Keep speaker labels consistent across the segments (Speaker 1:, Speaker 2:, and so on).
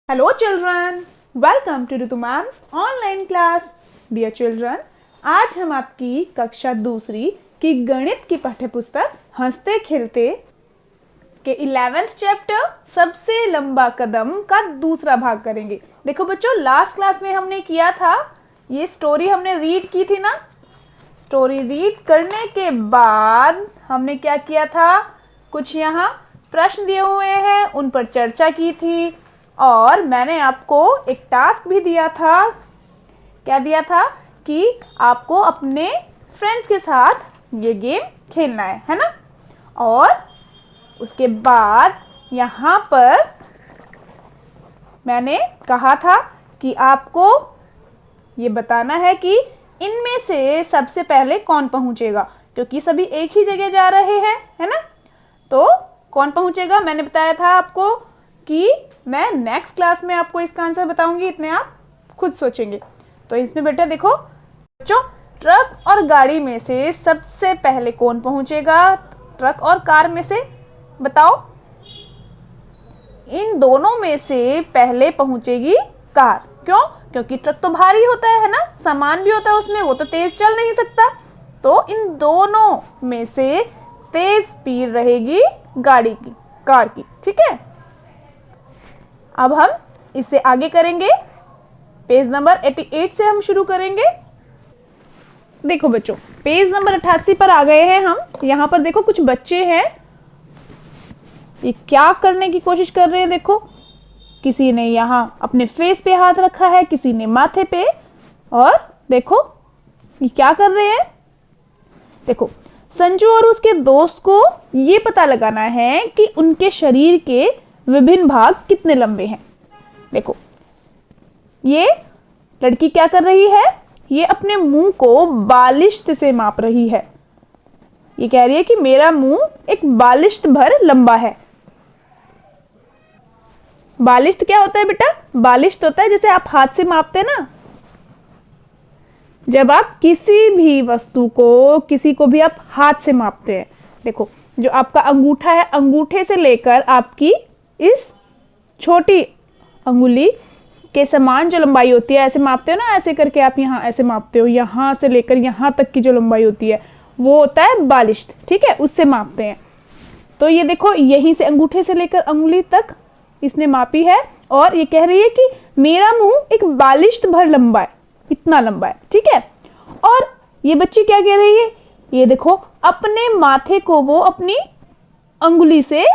Speaker 1: Hello children, welcome to Ritu Ma'am's online class. Dear children, आज हम आपकी कक्षा दूसरी की गणित की पाठ्यपुस्तक हंसते खेलते के 11th चैप्टर सबसे लंबा कदम का दूसरा भाग करेंगे। देखो बच्चों, लास्ट क्लास में हमने किया था, ये स्टोरी हमने रीड की थी ना। स्टोरी रीड करने के बाद हमने क्या किया था, कुछ यहाँ प्रश्न दिए हुए हैं, उन पर चर्चा की थी और मैंने आपको एक टास्क भी दिया था। क्या दिया था कि आपको अपने फ्रेंड्स के साथ ये गेम खेलना है ना। और उसके बाद यहाँ पर मैंने कहा था कि आपको ये बताना है कि इनमें से सबसे पहले कौन पहुँचेगा, क्योंकि सभी एक ही जगह जा रहे हैं, है ना। तो कौन पहुँचेगा मैंने बताया था आपको कि मैं नेक्स्ट क्लास में आपको इसका आंसर बताऊंगी, इतने आप खुद सोचेंगे। तो इसमें बेटा देखो बच्चों, ट्रक और गाड़ी में से सबसे पहले कौन पहुंचेगा, ट्रक और कार में से बताओ। इन दोनों में से पहले पहुंचेगी कार। क्यों? क्योंकि ट्रक तो भारी होता है ना, सामान भी होता है उसमें, वो तो तेज चल नहीं सकता। तो इन दोनों में से तेज स्पीड रहेगी गाड़ी की, कार की, ठीक है। अब हम इससे आगे करेंगे, पेज नंबर 88 से हम शुरू करेंगे। देखो बच्चों, पेज नंबर 88 पर आ गए हैं हम। यहाँ पर देखो कुछ बच्चे हैं, ये क्या करने की कोशिश कर रहे हैं। देखो, किसी ने यहाँ अपने फेस पे हाथ रखा है, किसी ने माथे पे, और देखो ये क्या कर रहे हैं। देखो, संजू और उसके दोस्त को ये पता लगाना है कि उनके शरीर के विभिन्न भाग कितने लंबे हैं। देखो, ये लड़की क्या कर रही है, ये अपने मुंह को बालिश्त से माप रही है। ये कह रही है कि मेरा मुंह एक बालिश्त भर लंबा है। बालिश्त क्या होता है बेटा? बालिश्त होता है जैसे आप हाथ से मापते ना, जब आप किसी भी वस्तु को, किसी को भी आप हाथ से मापते हैं। देखो, जो आपका अंगूठा है, अंगूठे से लेकर आपकी इस छोटी अंगुली के समान जो लंबाई होती है, ऐसे मापते हो ना, ऐसे करके आप यहाँ ऐसे मापते हो, यहाँ से लेकर यहाँ तक की जो लंबाई होती है वो होता है बालिश्त, ठीक है, उससे मापते हैं। तो ये देखो, यहीं से अंगूठे से लेकर अंगुली तक इसने मापी है और ये कह रही है कि मेरा मुंह एक बालिश्त भर लंबा है, इतना लंबा है, ठीक है। और ये बच्ची क्या कह रही है, ये देखो अपने माथे को वो अपनी अंगुली से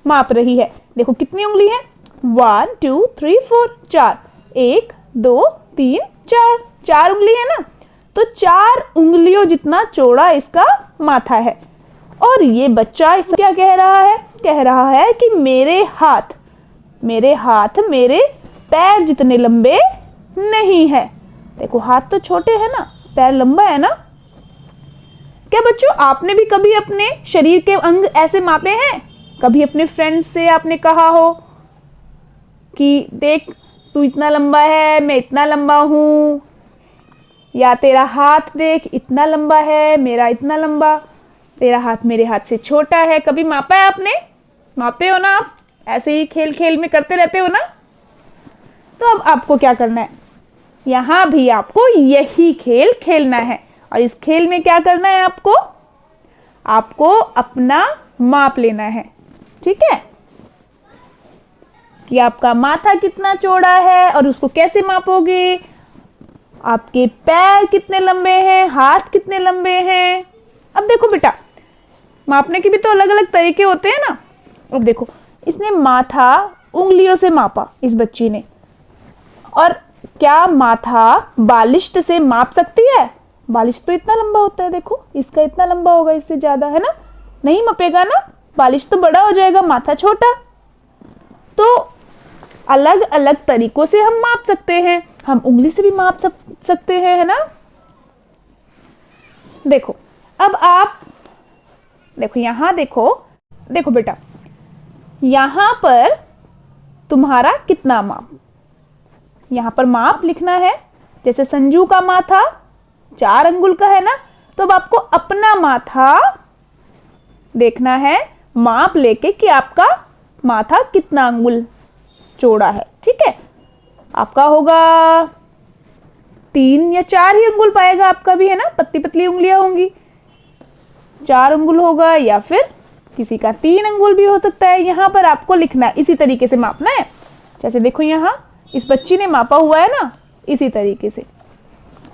Speaker 1: माप रही है। देखो कितनी उंगली है, 1 2 3 4, 4, 1 2 3 4, 4 उंगली है ना। तो 4 उंगलियों जितना चौड़ा इसका माथा है। और ये बच्चा इस क्या कह रहा है, कह रहा है कि मेरे हाथ मेरे पैर जितने लंबे नहीं है। देखो, हाथ तो छोटे हैं ना, पैर लंबा है ना। क्या बच्चों, आपने भी कभी अपने शरीर के अंग ऐसे मापे हैं? कभी अपने फ्रेंड से आपने कहा हो कि देख तू इतना लंबा है, मैं इतना लंबा हूँ, या तेरा हाथ देख इतना लंबा है, मेरा इतना लंबा, तेरा हाथ मेरे हाथ से छोटा है। कभी मापा है आपने? मापते हो ना आप, ऐसे ही खेल खेल में करते रहते हो ना। तो अब आपको क्या करना है, यहाँ भी आपको यही खेल खेलना है। और इस खेल में क्या करना है, आपको अपना माप लेना है, ठीक है, कि आपका माथा कितना चौड़ा है और उसको कैसे मापोगे, आपके पैर कितने लंबे हैं, हाथ कितने लंबे हैं। अब देखो बेटा, मापने के भी तो अलग अलग तरीके होते हैं ना। अब देखो, इसने माथा उंगलियों से मापा इस बच्ची ने, और क्या माथा बालिश्त से माप सकती है? बालिश्त तो इतना लंबा होता है, देखो इसका इतना लंबा होगा, इससे ज्यादा, है ना, नहीं मापेगा ना, बालिश्त तो बड़ा हो जाएगा, माथा छोटा। तो अलग अलग तरीकों से हम माप सकते हैं, हम उंगली से भी माप सकते हैं, है ना। देखो, अब आप देखो, यहाँ देखो बेटा, यहाँ पर तुम्हारा कितना माप, यहाँ पर माप लिखना है। जैसे संजू का माथा 4 अंगुल का है ना, तो अब आपको अपना माथा देखना है, माप लेके कि आपका माथा कितना अंगुल चौड़ा है। ठीक है, आपका होगा 3 या 4 ही अंगुल पाएगा, आपका भी है ना, पतली पतली उंगलियां होंगी, 4 अंगुल होगा या फिर किसी का 3 अंगुल भी हो सकता है। यहाँ पर आपको लिखना है, इसी तरीके से मापना है। जैसे देखो यहाँ इस बच्ची ने मापा हुआ है ना, इसी तरीके से,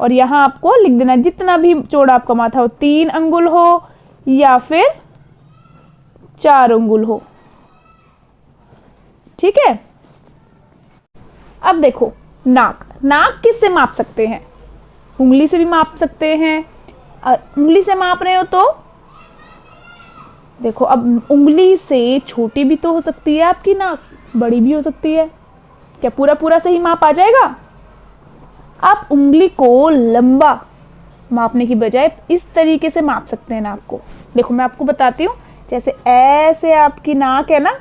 Speaker 1: और यहाँ आपको लिख देना जितना भी चौड़ा आपका माथा हो, 3 अंगुल हो या फिर 4 अंगुल हो। ठीक है, अब देखो नाक, नाक किससे माप सकते हैं? उंगली से भी माप सकते हैं। और उंगली से माप रहे हो तो देखो, अब उंगली से छोटी भी तो हो सकती है आपकी नाक, बड़ी भी हो सकती है। क्या पूरा पूरा सही माप आ जाएगा? आप उंगली को लंबा मापने की बजाय इस तरीके से माप सकते हैं नाक को। देखो मैं आपको बताती हूँ, जैसे ऐसे आपकी नाक है ना,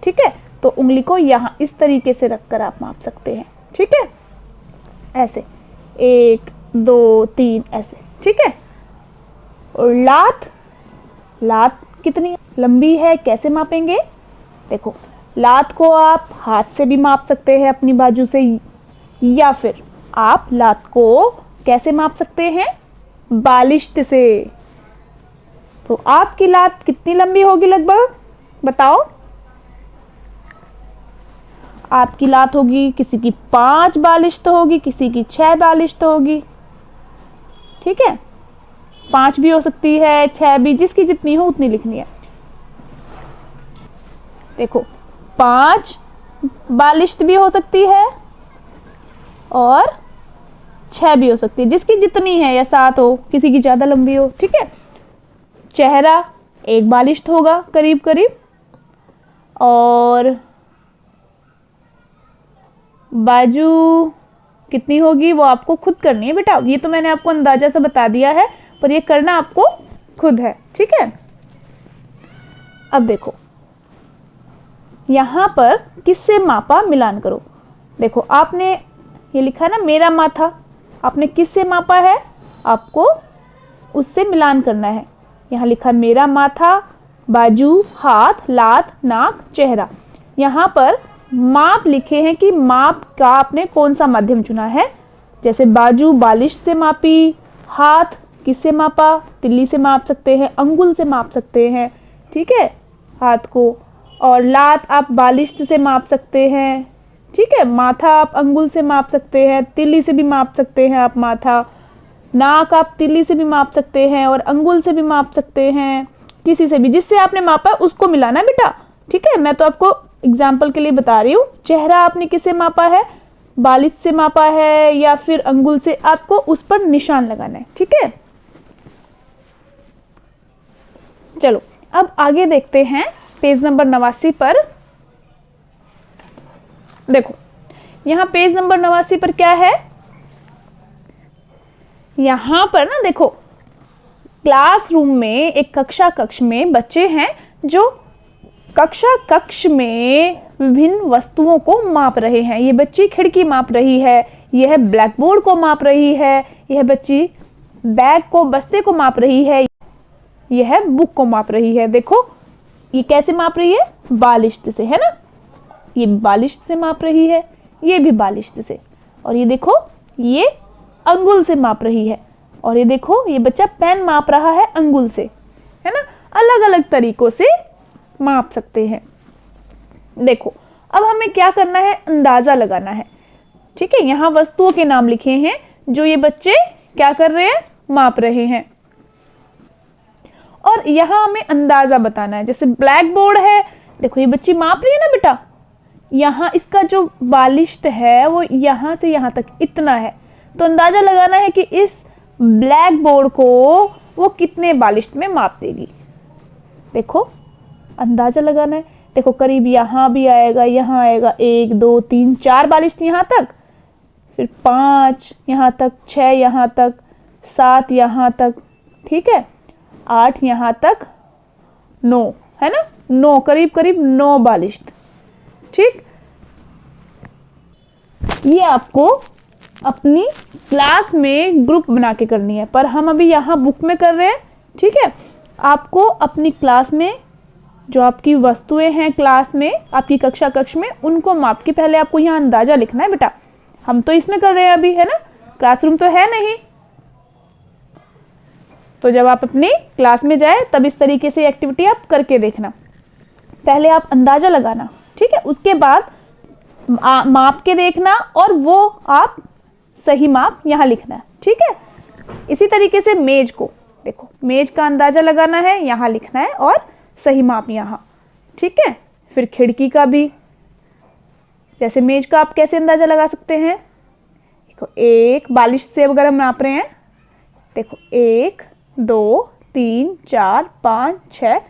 Speaker 1: ठीक है, तो उंगली को यहाँ इस तरीके से रखकर आप माप सकते हैं। ठीक है, ऐसे 1 2 3 ऐसे। ठीक है, और लात, लात कितनी लंबी है, कैसे मापेंगे? देखो लात को आप हाथ से भी माप सकते हैं अपनी बाजू से, या फिर आप लात को कैसे माप सकते हैं? बालिश्त से। तो आपकी लात कितनी लंबी होगी लगभग, बताओ? आपकी लात होगी, किसी की 5 बालिश्त होगी, किसी की 6 बालिश्त होगी। ठीक है, 5 भी हो सकती है, 6 भी, जिसकी जितनी हो उतनी लिखनी है। देखो 5 बालिश्त भी हो सकती है और 6 भी हो सकती है, जिसकी जितनी है, या 7 हो, किसी की ज्यादा लंबी हो। ठीक है, चेहरा 1 बालिश्त होगा करीब करीब, और बाजू कितनी होगी वो आपको खुद करनी है बेटा, ये तो मैंने आपको अंदाजा से बता दिया है, पर ये करना आपको खुद है। ठीक है, अब देखो यहां पर किससे मापा, मिलान करो। देखो आपने ये लिखा ना मेरा माथा, आपने किससे मापा है? आपको उससे मिलान करना है। यहाँ लिखा मेरा माथा, बाजू, हाथ, लात, नाक, चेहरा। यहाँ पर माप लिखे हैं कि माप का आपने कौन सा माध्यम चुना है। जैसे बाजू बालिश से मापी, हाथ किससे मापा, तिल्ली से माप सकते हैं, अंगुल से माप सकते हैं। ठीक है, हाथ को, और लात आप बालिश से माप सकते हैं। ठीक है, माथा आप अंगुल से माप सकते हैं, तिल्ली से भी माप सकते हैं आप माथा, नाक आप तिल्ली से भी माप सकते हैं और अंगुल से भी माप सकते हैं, किसी से भी, जिससे आपने मापा है उसको मिलाना बेटा। ठीक है, मैं तो आपको एग्जाम्पल के लिए बता रही हूँ। चेहरा आपने किससे मापा है, बालिश से मापा है या फिर अंगुल से, आपको उस पर निशान लगाना है। ठीक है, चलो अब आगे देखते हैं पेज नंबर 89 पर। देखो यहाँ पेज नंबर 89 पर क्या है, यहां पर ना देखो क्लासरूम में एक कक्ष में बच्चे हैं जो कक्ष में विभिन्न वस्तुओं को माप रहे हैं। ये बच्ची खिड़की माप रही है, यह ब्लैक बोर्ड को माप रही है, यह बच्ची बैग को, बस्ते को माप रही है, यह बुक को माप रही है। देखो ये कैसे माप रही है, बालिश्त से, है ना, ये बालिश्त से माप रही है, ये भी बालिश्त से, और ये देखो ये अंगुल से माप रही है, और ये देखो ये बच्चा पेन माप रहा है अंगुल से, है ना। अलग अलग तरीकों से माप सकते हैं। देखो अब हमें क्या करना है, अंदाजा लगाना है। ठीक है, यहाँ वस्तुओं के नाम लिखे हैं जो ये बच्चे क्या कर रहे हैं, माप रहे हैं, और यहाँ हमें अंदाजा बताना है। जैसे ब्लैक बोर्ड है, देखो ये बच्ची माप रही है ना बेटा, यहाँ इसका जो बालिश्त है वो यहाँ से यहाँ तक इतना है, तो अंदाजा लगाना है कि इस ब्लैक बोर्ड को वो कितने बालिश्त में माप देगी। देखो अंदाजा लगाना है, देखो करीब यहाँ भी आएगा, यहाँ आएगा 1 2 3 4 बालिश्त यहाँ तक, फिर 5 यहाँ तक, 6 यहाँ तक, 7 यहाँ तक, ठीक है, 8 यहाँ तक, 9, है ना, 9 करीब करीब 9 बालिश्त। ठीक, ये आपको अपनी क्लास में ग्रुप बना के करनी है, पर हम अभी यहाँ बुक में कर रहे हैं। ठीक है, आपको अपनी क्लास में जो आपकी वस्तुएं हैं क्लास में, आपकी कक्षा कक्ष में, उनको माप के पहले आपको यहाँ अंदाजा लिखना है बेटा। हम तो इसमें कर रहे हैं अभी, है ना, क्लासरूम तो है नहीं। तो जब आप अपनी क्लास में जाए तब इस तरीके से एक्टिविटी आप करके देखना। पहले आप अंदाजा लगाना, ठीक है, उसके बाद माप के देखना और वो आप सही माप यहाँ लिखना है, ठीक है। इसी तरीके से मेज को देखो, मेज का अंदाजा लगाना है, यहाँ लिखना है और सही माप यहाँ, ठीक है। फिर खिड़की का भी, जैसे मेज का आप कैसे अंदाजा लगा सकते हैं, देखो एक बालिश से अगर हम नाप रहे हैं, देखो 1 2 3 4 5 6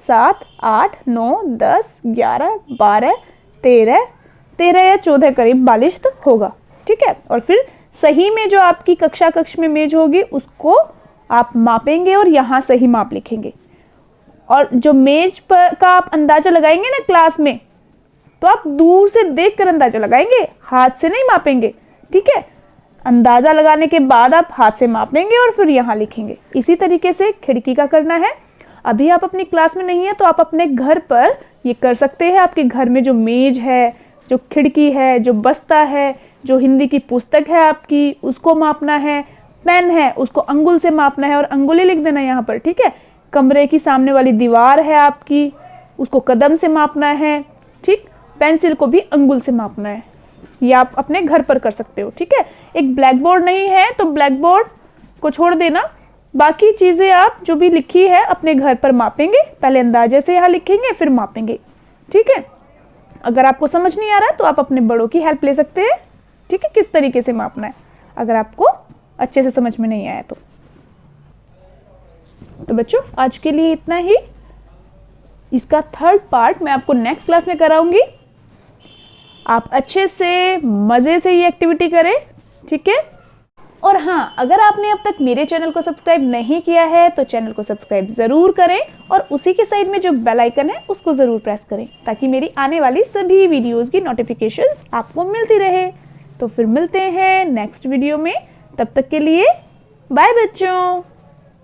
Speaker 1: 7 8 9 10 11 12 13 या 14 करीब बालिश तक होगा, ठीक है। और फिर सही में जो आपकी कक्षा कक्ष में मेज होगी उसको आप मापेंगे और यहाँ सही माप लिखेंगे। और जो मेज पर का आप अंदाजा लगाएंगे ना क्लास में, तो आप दूर से देखकर अंदाजा लगाएंगे, हाथ से नहीं मापेंगे, ठीक है। अंदाजा लगाने के बाद आप हाथ से मापेंगे और फिर यहाँ लिखेंगे। इसी तरीके से खिड़की का करना है। अभी आप अपनी क्लास में नहीं है तो आप अपने घर पर ये कर सकते हैं। आपके घर में जो मेज है, जो खिड़की है, जो बस्ता है, जो हिंदी की पुस्तक है आपकी, उसको मापना है। पेन है उसको अंगुल से मापना है और अंगुली लिख देना यहाँ पर, ठीक है। कमरे की सामने वाली दीवार है आपकी, उसको कदम से मापना है, ठीक। पेंसिल को भी अंगुल से मापना है। ये आप अपने घर पर कर सकते हो, ठीक है। एक ब्लैक बोर्ड नहीं है तो ब्लैक बोर्ड को छोड़ देना, बाकी चीज़ें आप जो भी लिखी है अपने घर पर मापेंगे। पहले अंदाजे से यहाँ लिखेंगे फिर मापेंगे, ठीक है। अगर आपको समझ नहीं आ रहा है तो आप अपने बड़ों की हेल्प ले सकते हैं, ठीक है, किस तरीके से मापना है, अगर आपको अच्छे से समझ में नहीं आया तो बच्चों आज के लिए इतना ही। इसका 3rd पार्ट मैं आपको नेक्स्ट क्लास में कराऊंगी। आप अच्छे से मज़े से ये एक्टिविटी करें, ठीक है। और हाँ, अगर आपने अब तक मेरे चैनल को सब्सक्राइब नहीं किया है तो चैनल को सब्सक्राइब ज़रूर करें और उसी के साइड में जो बेल आइकन है उसको ज़रूर प्रेस करें ताकि मेरी आने वाली सभी वीडियोज़ की नोटिफिकेशंस आपको मिलती रहे। तो फिर मिलते हैं नेक्स्ट वीडियो में, तब तक के लिए बाय बच्चों।